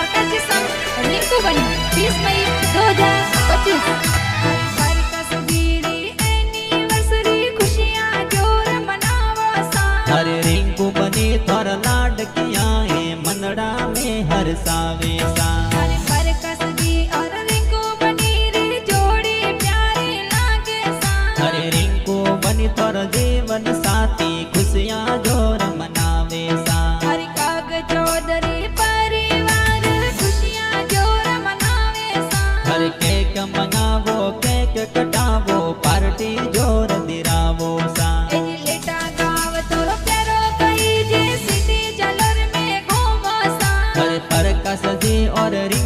काकाची संग रिंकू बनी 20 मई 2025। अरे रिंकू बनी थोर लाडकिया है मनड़ा में हर सावे सा। अरे बरकस दी और रिंकू बनी रे जोड़ी प्यारी लागे सा। अरे रिंकू बनी थोर जीवन साथी खुशियां जोर मनावे सा। अरे काग चौधरी परिवार खुशियां जोर मनावे सा। अरे केक मंगावो केक कटावो पार्टी जोर दिरावो सा। और रिंकू